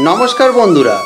নমস্কার বন্ধুরা,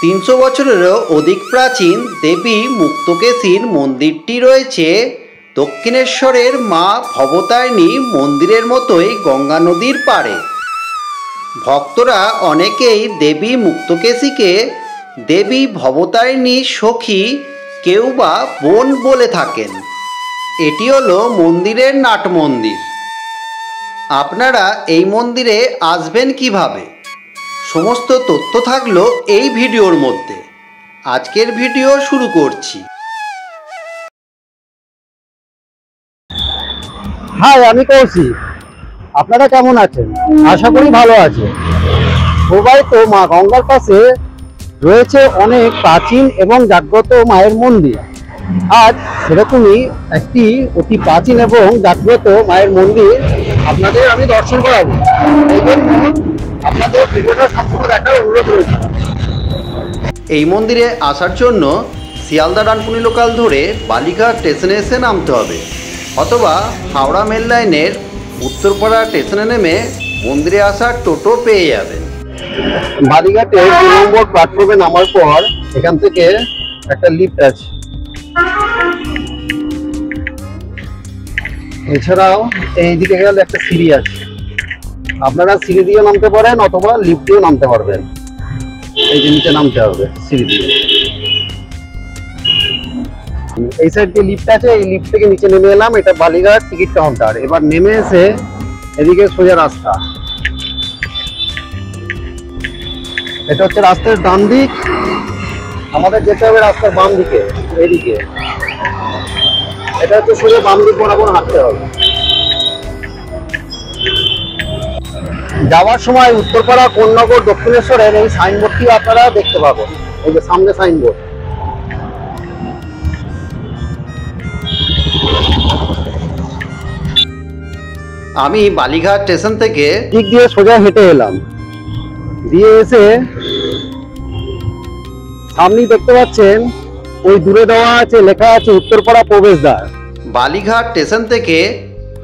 ৩০০ বছরেরও অধিক প্রাচীন দেবী মুক্তকেশীর মন্দিরটি রয়েছে দক্ষিণেশ্বরের মা ভবতারিণী মন্দিরের মতোই গঙ্গা নদীর পাড়ে। ভক্তরা অনেকেই দেবী মুক্তকেশীকে দেবী ভবতারিণী সখী, কেউ বা বোন বলে থাকেন। এটি হলো মন্দিরের নাট মন্দির। আপনারা এই মন্দিরে আসবেন কিভাবে, সমস্ত তথ্য থাকলো এই ভিডিওর মধ্যে। আজকের ভিডিও শুরু করছি। হাই, আমি কৌশিক। আপনারা কেমন আছেন? আশা করি ভালো আছেন। সবাই তো মা গঙ্গার পাশে রয়েছে অনেক প্রাচীন এবং জাগ্রত মায়ের মন্দির। আজ সেরকমই একটি অতি প্রাচীন এবং জাগ্রত মায়ের মন্দির আপনাদের আমি দর্শন করাবো। এই জন্য আপনাদের ভিডিওটা সম্পূর্ণ দেখার অনুরোধ রয়েছে। এই মন্দিরে আসার জন্য শিয়ালদা ডানকুনি লোকাল ধরে বালিঘাট স্টেশনে এসে নামতে হবে, অথবা হাওড়া মেল লাইনের উত্তরপাড়া স্টেশনে নেমে মন্দিরে আসার টোটো পেয়ে যাবেন। বালিঘাটে ২ নম্বর প্ল্যাটফর্মে নামার পর এখান থেকে একটা লিফট আছে। এছাড়াও এইদিকে গেলে একটা সিঁড়ি আছে। আপনারা সিঁড়ি দিয়ে নামতে পারেন অথবা লিফট দিয়েও নামতে পারবেন। এই যে নিচে নামতে হবে সিঁড়ি দিয়ে। এই সাইড দিয়ে লিফট আছে, এই লিফট থেকে নিচে নেমে এলাম। এটা বালিঘাট টিকিট কাউন্টার। এবার নেমে এসে এদিকে সোজা রাস্তা। এটা হচ্ছে রাস্তার ডান দিক, আমাদের যেতে হবে রাস্তার বাম দিকে, এদিকে। এটা হচ্ছে সোজা বাম দিক বরাবর হাঁটতে হবে। যাওয়ার সময় উত্তরপাড়া কোন্নগর দক্ষিণেশ্বরের এই সাইনবোর্ডটি আপনারা দেখতে পাবেন। এই যে সামনে সাইনবোর্ড। আমি বালিঘাট স্টেশন থেকে দিক দিয়ে সোজা হেঁটে এলাম। দিয়ে এসে সামনেই দেখতে পাচ্ছেন ওই দূরে দেওয়া আছে, লেখা আছে উত্তরপাড়া প্রবেশদ্বার। বালিঘাট স্টেশন থেকে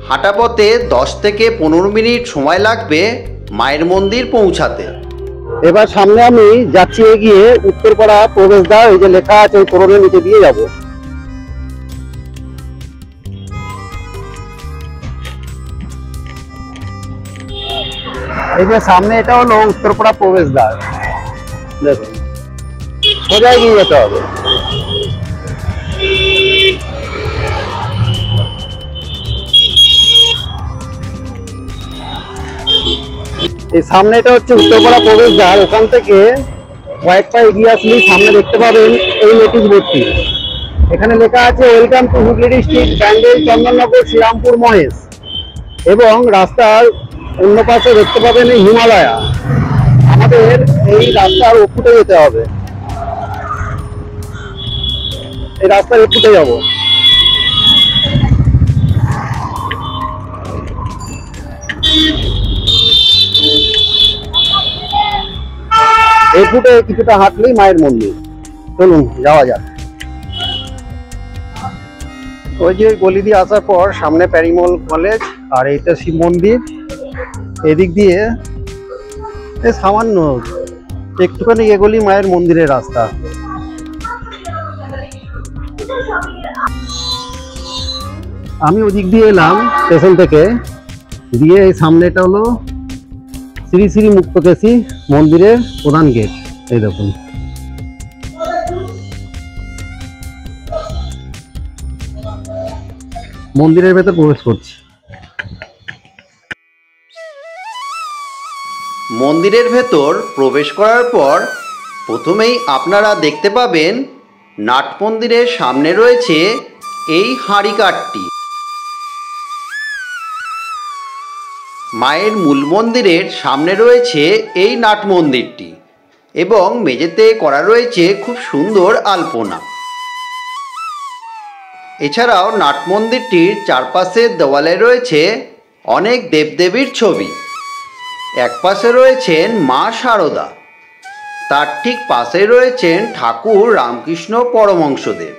হাঁটা পথে ১০ থেকে ১৫ মিনিট সময় লাগবে মায়ের মন্দির পৌঁছাতে। এবার সামনে আমি যাচ্ছি এগিয়ে উত্তরপাড়া প্রবেশদ্বার, এই যে লেখা আছে ওই তোরণের নিচে দিয়ে যাব। এই যে সামনে এটা হলো উত্তরপাড়া প্রবেশদ্বার। দেখুন, সোজা এগিয়ে যেতে হবে। এই সামনে এটা হচ্ছে উত্তরপাড়া প্রবেশদ্বার। ওখান থেকে কয়েক পা এগিয়ে আসলেই সামনে দেখতে পাবেন এই নোটিশ বোর্ডটি। এখানে লেখা আছে welcome to Hooghly district, Bandel, Chandannagar, Serampore, Mahesh. এবং রাস্তার অন্য পাশে দেখতে পাবেন এই হিমালয়া। আমাদের এই রাস্তার ওপরে যেতে হবে। এই রাস্তার ওপরে যাব। এই ফুটে কিছুটা হাঁটলেই মায়ের মন্দির। চলুন যাওয়া যাক। ওই যে গলি দিয়ে আসার পর সামনে প্যারিমল কলেজ, আর এইটা শিব মন্দির। এদিক দিয়ে সামান্য একটুখানি এগোলি মায়ের মন্দিরের রাস্তা। আমি ওদিক দিয়ে এলাম স্টেশন থেকে। দিয়ে এই সামনেটা হলো শ্রী শ্রী মুক্তকেশী মন্দিরের প্রধান গেট। এই দেখুন, মন্দিরের ভেতর প্রবেশ করছি। মন্দিরের ভেতর প্রবেশ করার পর প্রথমেই আপনারা দেখতে পাবেন নাট মন্দিরের সামনে রয়েছে এই হাঁড়িকাঠটি। মায়ের মূল মন্দিরের সামনে রয়েছে এই নাট মন্দিরটি, এবং মেঝেতে করা রয়েছে খুব সুন্দর আলপনা। এছাড়াও নাট মন্দিরটির চারপাশের দেওয়ালে রয়েছে অনেক দেবদেবীর ছবি। এক পাশে রয়েছেন মা শারদা, তার ঠিক পাশে রয়েছেন ঠাকুর রামকৃষ্ণ পরমহংসদেব,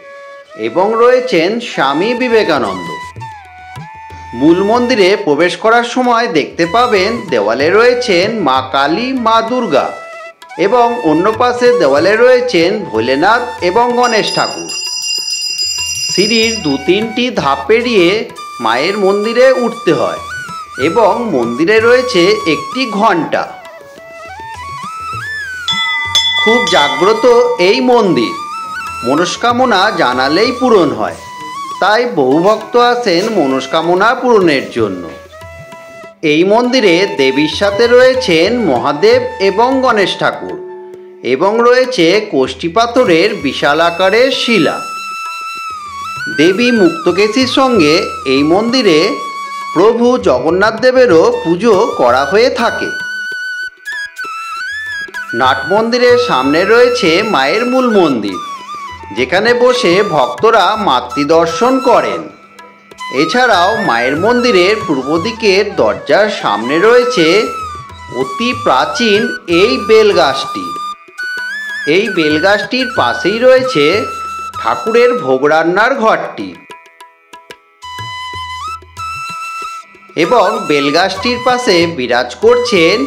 এবং রয়েছেন স্বামী বিবেকানন্দ। মূল মন্দিরে প্রবেশ করার সময় দেখতে পাবেন দেওয়ালে রয়েছেন মা কালী, মা দুর্গা এবং অন্য পাশে দেওয়ালে রয়েছেন ভোলেনাথ এবং গণেশ ঠাকুর। সিঁড়ির 2-3টি ধাপ পেরিয়ে মায়ের মন্দিরে উঠতে হয় এবং মন্দিরে রয়েছে একটি ঘণ্টা। খুব জাগ্রত এই মন্দির, মনস্কামনা জানালেই পূরণ হয়, তাই বহু ভক্ত আসেন মনস্কামনা পূরণের জন্য। এই মন্দিরে দেবীর সাথে রয়েছেন মহাদেব এবং গণেশ ঠাকুর এবং রয়েছে কোষ্ঠী পাথরের বিশাল আকারের শিলা। দেবী মুক্তকেশীর সঙ্গে এই মন্দিরে প্রভু জগন্নাথ দেবেরও পুজো করা হয়ে থাকে। নাট মন্দিরের সামনে রয়েছে মায়ের মূল মন্দির, যেখানে বসে ভক্তরা মাতৃদর্শন করেন। এছাড়াও মায়ের মন্দিরের পূর্ব দিকের দরজার সামনে রয়েছে অতি প্রাচীন এই বেলগাছটি। এই বেলগাছটির পাশেই রয়েছে ঠাকুরের ভোগ রান্নার ঘরটি এবং বেলগাছটির পাশে বিরাজ করছেন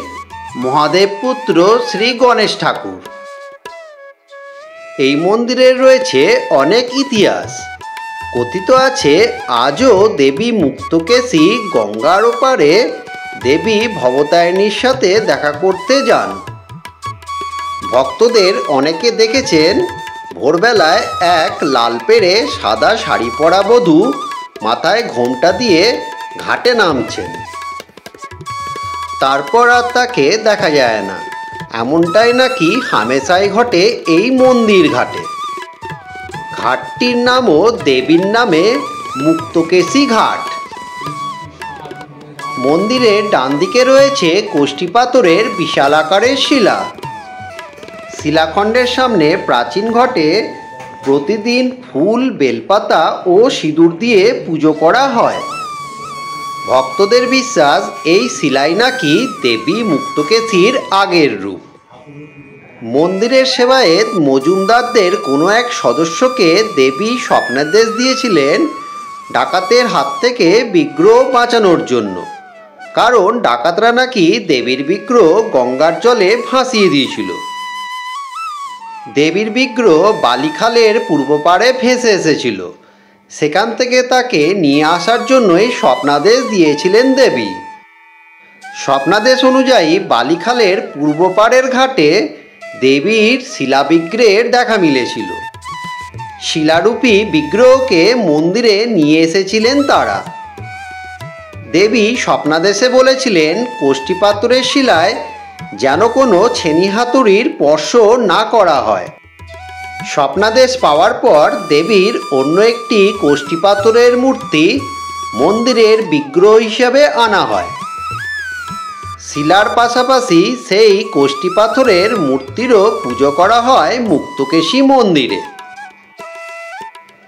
মহাদেব পুত্র শ্রী গণেশ ঠাকুর। এই মন্দিরের রয়েছে অনেক ইতিহাস। কথিত আছে আজও দেবী মুক্তকেশী গঙ্গার ওপারে দেবী ভবতারিণীর সাথে দেখা করতে যান। ভক্তদের অনেকে দেখেছেন ভোরবেলায় এক লাল পেড়ে সাদা শাড়ি পরা বধূ মাথায় ঘোমটা দিয়ে ঘাটে নামছেন, তারপর আর তাকে দেখা যায় না। এমনটাই নাকি হামেশাই ঘটে এই মন্দির ঘাটে। ঘাটটির নামও দেবীর নামে মুক্তকেশী ঘাট। মন্দিরের ডান দিকে রয়েছে কোষ্ঠী পাথরের বিশাল আকারের শিলা। শিলাখণ্ডের সামনে প্রাচীন ঘটে প্রতিদিন ফুল, বেলপাতা ও সিঁদুর দিয়ে পুজো করা হয়। ভক্তদের বিশ্বাস এই শিলাই নাকি দেবী মুক্তকেশীর আগের রূপ। মন্দিরের সেবায়েত মজুমদারদের কোনো এক সদস্যকে দেবী স্বপ্নাদেশ দিয়েছিলেন ডাকাতের হাত থেকে বিগ্রহ বাঁচানোর জন্য, কারণ ডাকাতরা নাকি দেবীর বিগ্রহ গঙ্গার জলে ভাসিয়ে দিয়েছিল। দেবীর বিগ্রহ বালিখালের পূর্ব পাড়ে ভেসে এসেছিল, সেখান থেকে তাকে নিয়ে আসার জন্যই স্বপ্নাদেশ দিয়েছিলেন দেবী। স্বপ্নাদেশ অনুযায়ী বালিখালের পূর্ব পাড়ের ঘাটে দেবীর শিলাবিগ্রহের দেখা মিলেছিল। শিলারূপী বিগ্রহকে মন্দিরে নিয়ে এসেছিলেন তারা। দেবী স্বপ্নাদেশে বলেছিলেন কোষ্ঠী পাথরের শিলায় যেন কোনো ছেনি হাতুড়ির স্পর্শ না করা হয়। স্বপ্নাদেশ পাওয়ার পর দেবীর অন্য একটি কোষ্ঠী পাথরের মূর্তি মন্দিরের বিগ্রহ হিসাবে আনা হয়। শিলার পাশাপাশি সেই কোষ্ঠী পাথরের মূর্তিরও পুজো করা হয় মুক্তকেশী মন্দিরে।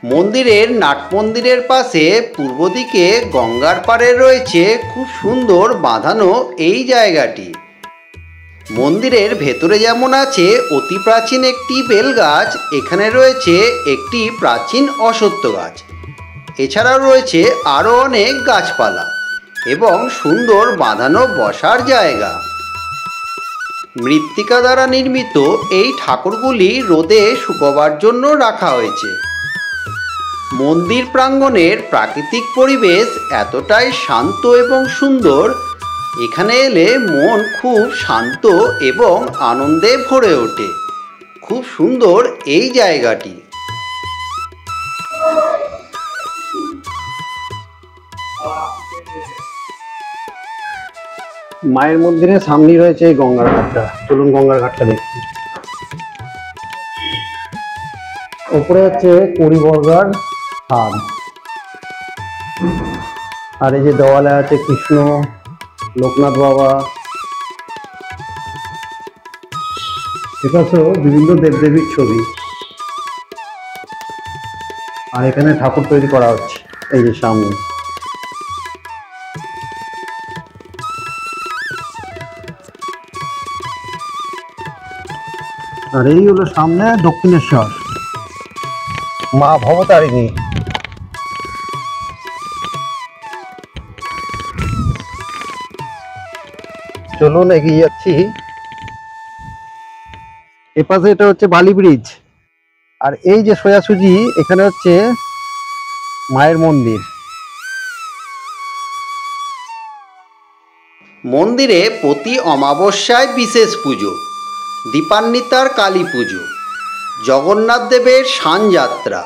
মন্দিরের নাট মন্দিরের পাশে পূর্ব দিকে গঙ্গার পাড়ে রয়েছে খুব সুন্দর বাঁধানো এই জায়গাটি। মন্দিরের ভেতরে যেমন আছে অতি প্রাচীন একটি বেলগাছ, এখানে রয়েছে একটি প্রাচীন অশ্বত্থ গাছ। এছাড়াও রয়েছে আরও অনেক গাছপালা এবং সুন্দর বাঁধানো বসার জায়গা। মৃত্তিকা দ্বারা নির্মিত এই ঠাকুরগুলি রোদে শুকোবার জন্য রাখা হয়েছে। মন্দির প্রাঙ্গণের প্রাকৃতিক পরিবেশ এতটাই শান্ত এবং সুন্দর, এখানে এলে মন খুব শান্ত এবং আনন্দে ভরে ওঠে। খুব সুন্দর এই জায়গাটি। মায়ের মন্দিরের সামনেই রয়েছে এই গঙ্গার ঘাটটা। চলুন গঙ্গার ঘাটটা দেখি। উপরে হচ্ছে কড়িবর্গার হাত, আর এই যে দেওয়ালে আছে কৃষ্ণ, লোকনাথ বাবা, এপাশেও বিভিন্ন দেবদেবীর ছবি। আর এখানে ঠাকুর তৈরি করা হচ্ছে এই যে সামনে। আর এই হলো সামনে দক্ষিণেশ্বর মা ভবতারিণী। চলুন এগিয়ে যাচ্ছি। এপাশে এটা হচ্ছে বালি ব্রিজ, আর এই যে সোজাসুজি এখানে হচ্ছে মায়ের মন্দির। মন্দিরে প্রতি অমাবস্যায় বিশেষ পুজো, দীপান্বিতার কালী পুজো, জগন্নাথ দেবের শানযাত্রা,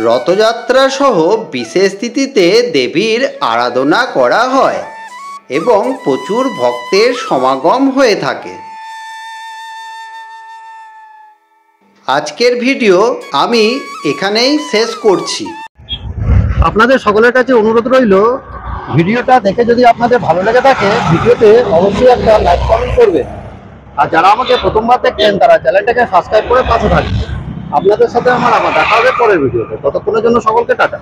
রথযাত্রা সহ বিশেষ তিথিতে দেবীর আরাধনা করা হয় এবং প্রচুর ভক্তের সমাগম হয়ে থাকে। আজকের ভিডিও আমি এখানেই শেষ করছি। আপনাদের সকলের কাছে অনুরোধ রইল, ভিডিওটা দেখে যদি আপনাদের ভালো লেগে থাকে ভিডিওতে অবশ্যই একটা লাইক কমেন্ট করবেন, আর যারা আমাকে প্রথমবার দেখছেন তারা চ্যানেলটাকে সাবস্ক্রাইব করে পাশে থাকবেন। আপনাদের সাথে আমার আবার দেখা হবে পরের ভিডিওতে। ততক্ষণের জন্য সকলকে টাটা।